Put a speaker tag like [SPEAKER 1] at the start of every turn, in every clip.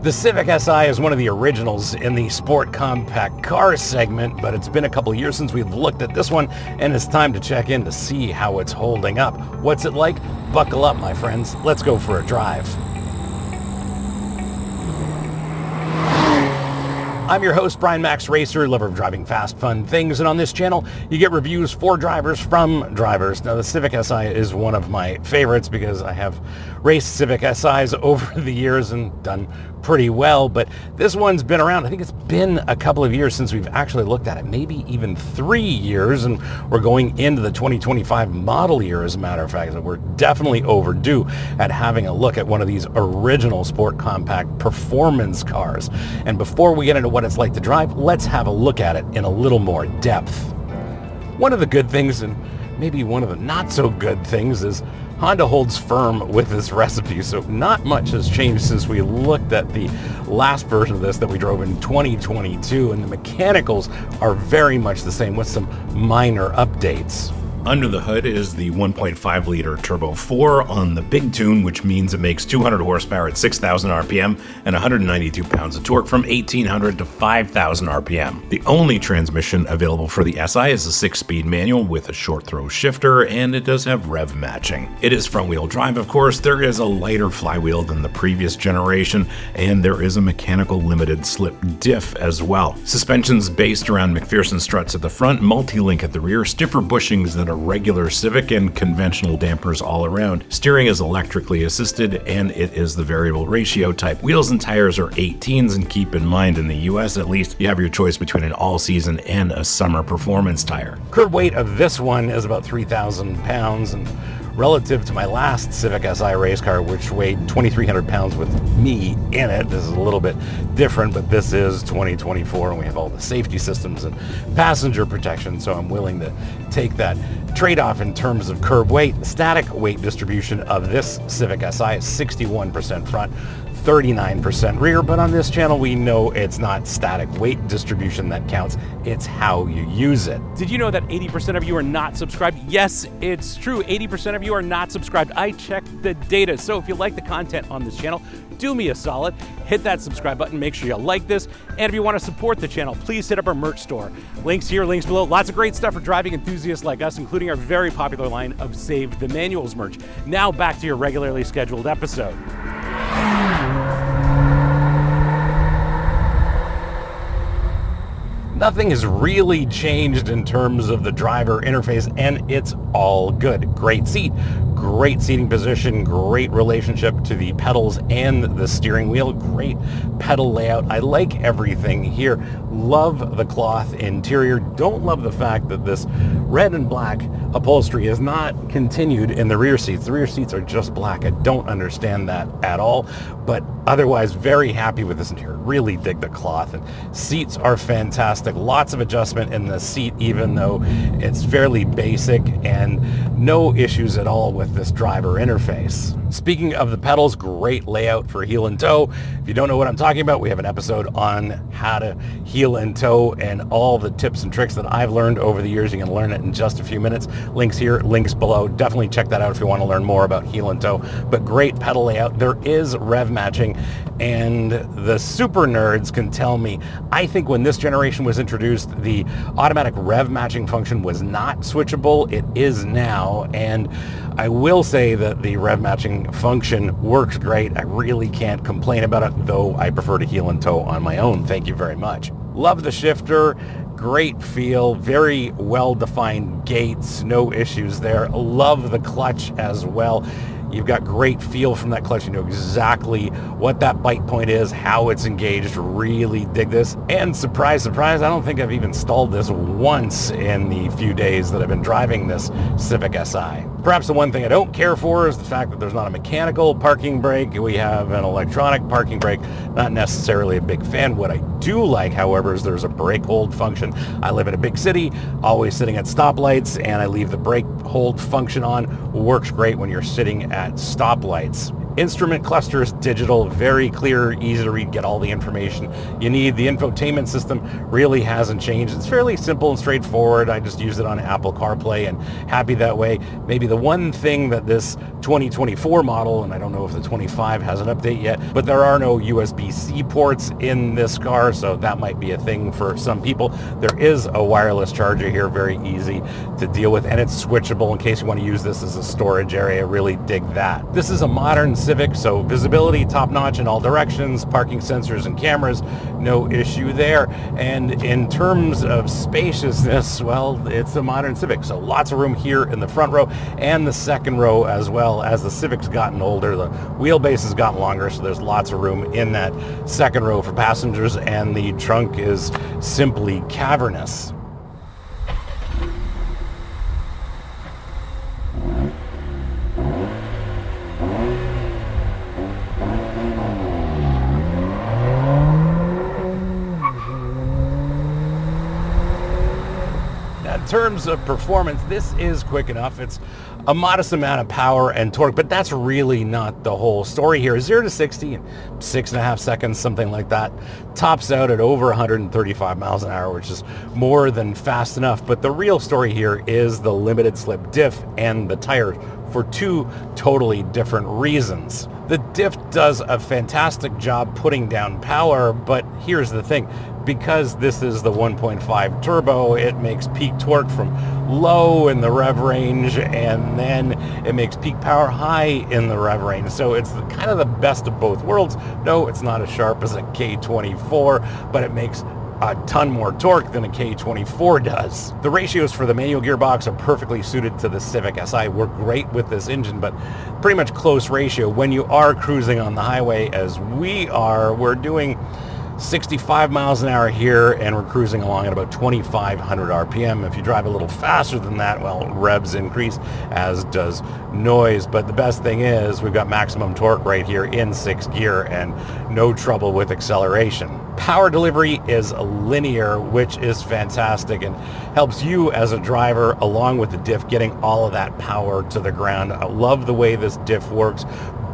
[SPEAKER 1] The Civic Si is one of the originals in the sport compact car segment, but it's been a couple years since we've looked at this one, and it's time to check in to see how it's holding up. What's it like? Buckle up, my friends. Let's go for a drive. I'm your host, Brian Makse Racer, lover of driving fast, fun things, and on this channel, you get reviews for drivers from drivers. Now, the Civic Si is one of my favorites because I have raced Civic Si's over the years and done pretty well, but this one's been around. I think it's been a couple of years since we've actually looked at it, maybe even 3 years, and we're going into the 2025 model year, as a matter of fact, so we're definitely overdue at having a look at one of these original sport compact performance cars. And before we get into what it's like to drive, let's have a look at it in a little more depth. One of the good things, and maybe one of the not so good things, is Honda holds firm with this recipe, so not much has changed since we looked at the last version of this that we drove in 2022, and the mechanicals are very much the same with some minor updates.
[SPEAKER 2] Under the hood is the 1.5-liter Turbo 4 on the big tune, which means it makes 200 horsepower at 6,000 RPM and 192 pounds of torque from 1,800 to 5,000 RPM. The only transmission available for the SI is a 6-speed manual with a short throw shifter, and it does have rev matching. It is front-wheel drive, of course. There is a lighter flywheel than the previous generation, and there is a mechanical limited slip diff as well. Suspension's based around McPherson struts at the front, multi-link at the rear, stiffer bushings than a regular Civic, and conventional dampers all around. Steering is electrically assisted, and it is the variable ratio type. Wheels and tires are 18s, and keep in mind, in the US at least, you have your choice between an all-season and a summer performance tire.
[SPEAKER 1] Curb weight of this one is about 3,000 pounds, and relative to my last Civic Si race car, which weighed 2,300 pounds with me in it, this is a little bit different, but this is 2024 and we have all the safety systems and passenger protection, so I'm willing to take that trade-off in terms of curb weight. Static weight distribution of this Civic Si is 61% front, 39% rear, but on this channel we know it's not static weight distribution that counts, it's how you use it.
[SPEAKER 3] Did you know that 80% of you are not subscribed? Yes, it's true. 80% of you are not subscribed. I checked the data. So if you like the content on this channel, do me a solid, hit that subscribe button, make sure you like this, and if you want to support the channel, please hit up our merch store. Links here, links below. Lots of great stuff for driving enthusiasts like us, including our very popular line of Save the Manuals merch. Now back to your regularly scheduled episode.
[SPEAKER 1] Nothing has really changed in terms of the driver interface, and it's all good. Great seat, great seating position, great relationship to the pedals and the steering wheel, great pedal layout. I like everything here. Love the cloth interior. Don't love the fact that this red and black upholstery is not continued in the rear seats. The rear seats are just black. I don't understand that at all, but otherwise very happy with this interior. Really dig the cloth, and seats are fantastic. Lots of adjustment in the seat, even though it's fairly basic, and no issues at all with this driver interface. Speaking of the pedals, great layout for heel and toe. If you don't know what I'm talking about, we have an episode on how to heel and toe and all the tips and tricks that I've learned over the years. You can learn it in just a few minutes. Links here, links below. Definitely check that out if you want to learn more about heel and toe. But great pedal layout. There is rev matching, and the super nerds can tell me, I think when this generation was introduced, the automatic rev matching function was not switchable. It is now, and I will say that the rev matching function works great. I really can't complain about it, though I prefer to heel and toe on my own. Thank you very much. Love the shifter. Great feel, very well-defined gates, no issues there. Love the clutch as well. You've got great feel from that clutch. You know exactly what that bite point is, how it's engaged. Really dig this. And surprise, surprise, I don't think I've even stalled this once in the few days that I've been driving this Civic Si. Perhaps the one thing I don't care for is the fact that there's not a mechanical parking brake. We have an electronic parking brake. Not necessarily a big fan. What I do like, however, is there's a brake hold function. I live in a big city, always sitting at stoplights, and I leave the brake hold function on. Works great when you're sitting at stoplights. Instrument cluster is digital, very clear, easy to read, get all the information you need. The infotainment system really hasn't changed. It's fairly simple and straightforward. I just use it on Apple CarPlay and happy that way. Maybe the one thing that this 2024 model, and I don't know if the 25 has an update yet, but there are no USB-C ports in this car, so that might be a thing for some people. There is a wireless charger here, very easy to deal with, and it's switchable in case you want to use this as a storage area. Really dig that. This is a modern Civic, so visibility top-notch in all directions, parking sensors and cameras, no issue there. And in terms of spaciousness, well, it's a modern Civic, so lots of room here in the front row and the second row as well. As the Civic's gotten older, the wheelbase has gotten longer, so there's lots of room in that second row for passengers, and the trunk is simply cavernous. In terms of performance, this is quick enough. It's a modest amount of power and torque, but that's really not the whole story here. 0 to 60 in 6.5 seconds, something like that. Tops out at over 135 miles an hour, which is more than fast enough. But the real story here is the limited slip diff and the tires, for two totally different reasons. The diff does a fantastic job putting down power, but here's the thing. Because this is the 1.5 turbo, it makes peak torque from low in the rev range, and then it makes peak power high in the rev range. So it's kind of the best of both worlds. No, it's not as sharp as a K24, but it makes a ton more torque than a K24 does. The ratios for the manual gearbox are perfectly suited to the Civic Si. Work great with this engine, but pretty much close ratio. When you are cruising on the highway, as we are, we're doing 65 miles an hour here, and we're cruising along at about 2,500 RPM. If you drive a little faster than that, well, revs increase, as does noise. But the best thing is we've got maximum torque right here in 6th gear and no trouble with acceleration. Power delivery is linear, which is fantastic and helps you as a driver, along with the diff, getting all of that power to the ground. I love the way this diff works,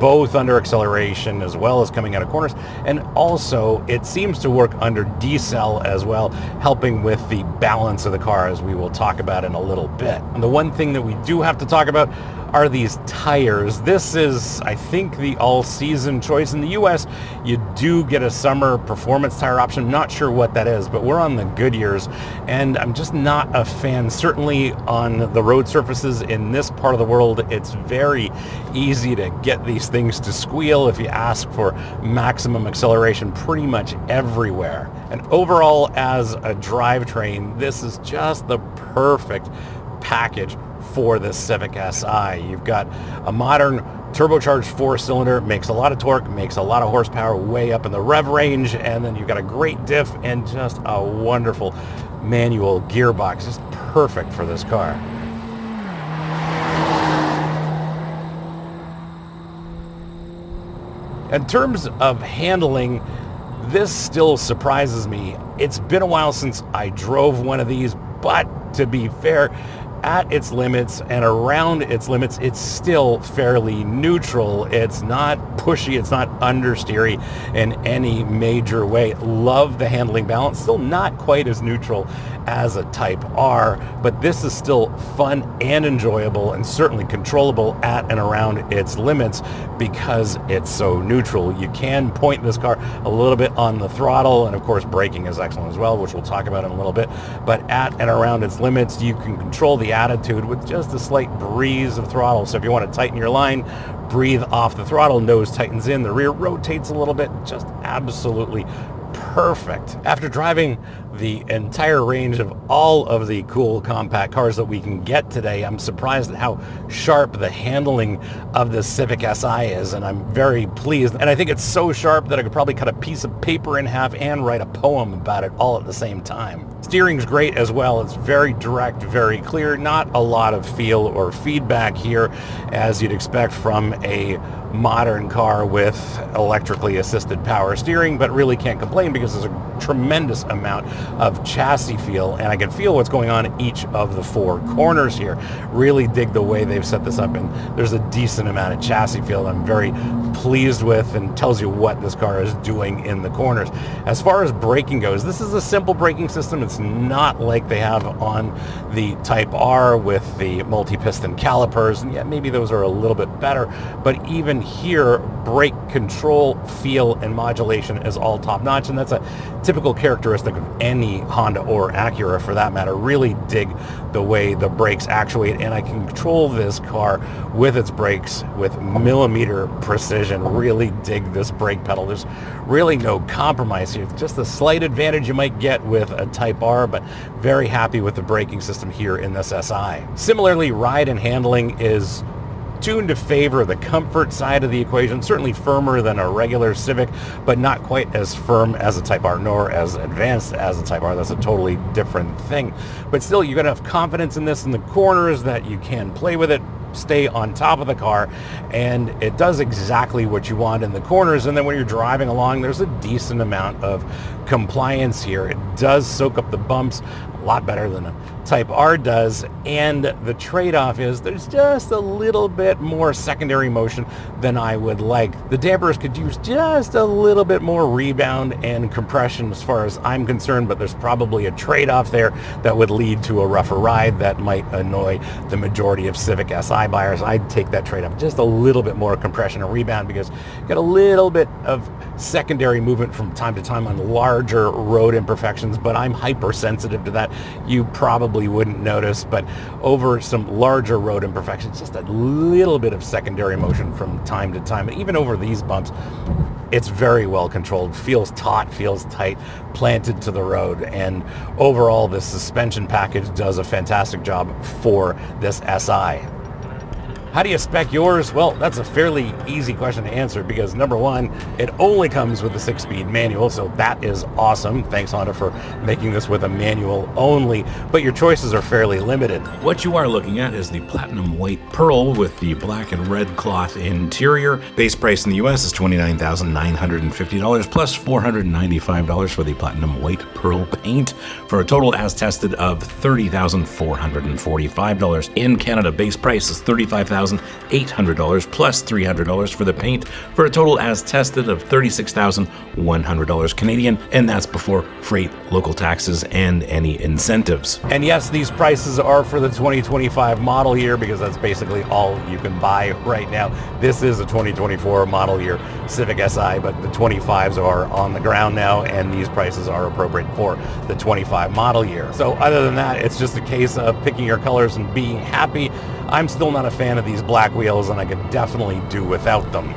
[SPEAKER 1] both under acceleration as well as coming out of corners, and also it seems to work under decel as well, helping with the balance of the car, as we will talk about in a little bit. And the one thing that we do have to talk about are these tires. This is, I think, the all-season choice. In the US, you do get a summer performance tire option. Not sure what that is, but we're on the Goodyears, and I'm just not a fan. Certainly on the road surfaces in this part of the world, it's very easy to get these things to squeal if you ask for maximum acceleration pretty much everywhere. And overall, as a drivetrain, this is just the perfect package for this Civic Si. You've got a modern turbocharged 4-cylinder, makes a lot of torque, makes a lot of horsepower way up in the rev range, and then you've got a great diff and just a wonderful manual gearbox. Just perfect for this car. In terms of handling, this still surprises me. It's been a while since I drove one of these, but to be fair, at its limits and around its limits, it's still fairly neutral. It's not pushy, it's not understeery in any major way. Love the handling balance. Still not quite as neutral as a Type R, but this is still fun and enjoyable, and certainly controllable at and around its limits because it's so neutral. You can point this car a little bit on the throttle, and of course braking is excellent as well, which we'll talk about in a little bit, but at and around its limits, you can control the attitude with just a slight breeze of throttle. So if you want to tighten your line, breathe off the throttle, nose tightens in, the rear rotates a little bit, just absolutely perfect. After driving the entire range of all of the cool compact cars that we can get today, I'm surprised at how sharp the handling of the Civic Si is, and I'm very pleased. And I think it's so sharp that I could probably cut a piece of paper in half and write a poem about it all at the same time. Steering's great as well. It's very direct, very clear, not a lot of feel or feedback here as you'd expect from a modern car with electrically assisted power steering, but really can't complain because there's a tremendous amount of chassis feel, and I can feel what's going on in each of the 4 corners here. Really dig the way they've set this up, and there's a decent amount of chassis feel. I'm very pleased with and tells you what this car is doing in the corners. As far as braking goes, this is a simple braking system. It's not like they have on the Type R with the multi-piston calipers, and yeah, maybe those are a little bit better, but even here, brake control, feel, and modulation is all top-notch, and that's a typical characteristic of any Honda or Acura for that matter. Really dig the way the brakes actuate, and I can control this car with its brakes with millimeter precision. Really dig this brake pedal. There's really no compromise here. Just a slight advantage you might get with a Type R, but very happy with the braking system here in this Si. Similarly, ride and handling is tuned to favor the comfort side of the equation. Certainly firmer than a regular Civic, but not quite as firm as a Type R, nor as advanced as a Type R. That's a totally different thing. But still, you're going to have confidence in this in the corners that you can play with it, stay on top of the car, and it does exactly what you want in the corners. And then when you're driving along, there's a decent amount of compliance here. It does soak up the bumps a lot better than a Type R does, and the trade-off is there's just a little bit more secondary motion than I would like. The dampers could use just a little bit more rebound and compression as far as I'm concerned, but there's probably a trade-off there that would lead to a rougher ride that might annoy the majority of Civic Si buyers. I'd take that trade-off, just a little bit more compression and rebound, because you get a little bit of secondary movement from time to time on larger road imperfections, but I'm hypersensitive to that. You probably wouldn't notice, but over some larger road imperfections, just a little bit of secondary motion from time to time. And even over these bumps, it's very well controlled, feels taut, feels tight, planted to the road, and overall this suspension package does a fantastic job for this Si. How do you spec yours? Well, that's a fairly easy question to answer, because number one, it only comes with a 6-speed manual, so that is awesome. Thanks, Honda, for making this with a manual only, but your choices are fairly limited.
[SPEAKER 2] What you are looking at is the Platinum White Pearl with the black and red cloth interior. Base price in the US is $29,950 plus $495 for the Platinum White Pearl paint, for a total as tested of $30,445. In Canada, base price is $35,800 plus $300 for the paint, for a total as tested of $36,100 Canadian, and that's before freight, local taxes, and any incentives.
[SPEAKER 1] And yes, these prices are for the 2025 model year, because that's basically all you can buy right now. This is a 2024 model year Civic Si, but the 25s are on the ground now, and these prices are appropriate for the 25 model year. So other than that, it's just a case of picking your colors and being happy. I'm still not a fan of these black wheels, and I could definitely do without them.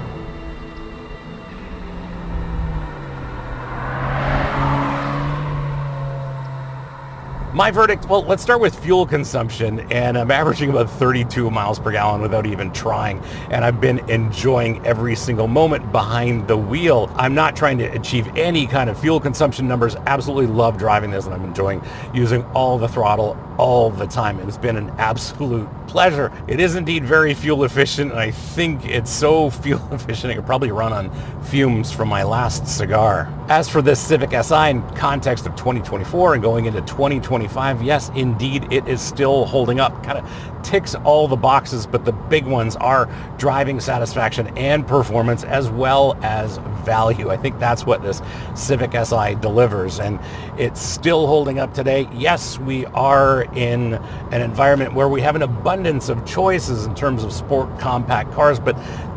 [SPEAKER 1] My verdict, well, let's start with fuel consumption, and I'm averaging about 32 miles per gallon without even trying, and I've been enjoying every single moment behind the wheel. I'm not trying to achieve any kind of fuel consumption numbers. Absolutely love driving this, and I'm enjoying using all the throttle all the time. It's been an absolute pleasure. It is indeed very fuel efficient, and I think it's so fuel efficient I could probably run on fumes from my last cigar. As for this Civic Si in context of 2024 and going into 2025, yes, indeed, it is still holding up. Kind of ticks all the boxes, but the big ones are driving satisfaction and performance, as well as value. I think that's what this Civic Si delivers, and it's still holding up today. Yes, we are in an environment where we have an abundance of choices in terms of sport compact cars, but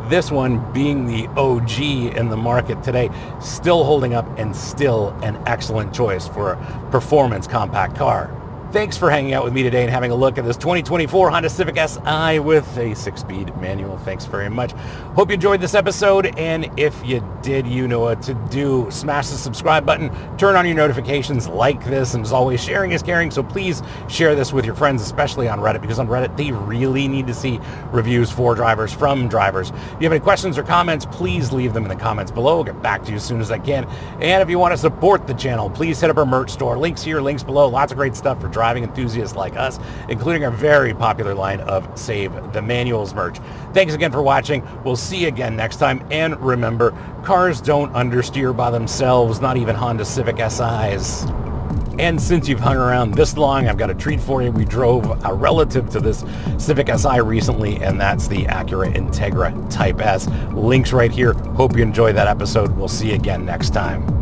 [SPEAKER 1] this one, being the OG in the market today, still holding up and still an excellent choice for a performance compact car. Thanks for hanging out with me today and having a look at this 2024 Honda Civic Si with a 6-speed manual. Thanks very much. Hope you enjoyed this episode, and if you did, you know what to do. Smash the subscribe button, turn on your notifications, like this, and as always, sharing is caring, so please share this with your friends, especially on Reddit, because on Reddit, they really need to see reviews for drivers from drivers. If you have any questions or comments, please leave them in the comments below. I'll get back to you as soon as I can. And if you want to support the channel, please hit up our merch store. Links here, links below. Lots of great stuff for driving enthusiasts like us, including our very popular line of Save the Manuals merch. Thanks again for watching. We'll see you again next time. And remember, cars don't understeer by themselves, not even Honda Civic Si's. And since you've hung around this long, I've got a treat for you. We drove a relative to this Civic Si recently, and that's the Acura Integra Type S. Links right here. Hope you enjoyed that episode. We'll see you again next time.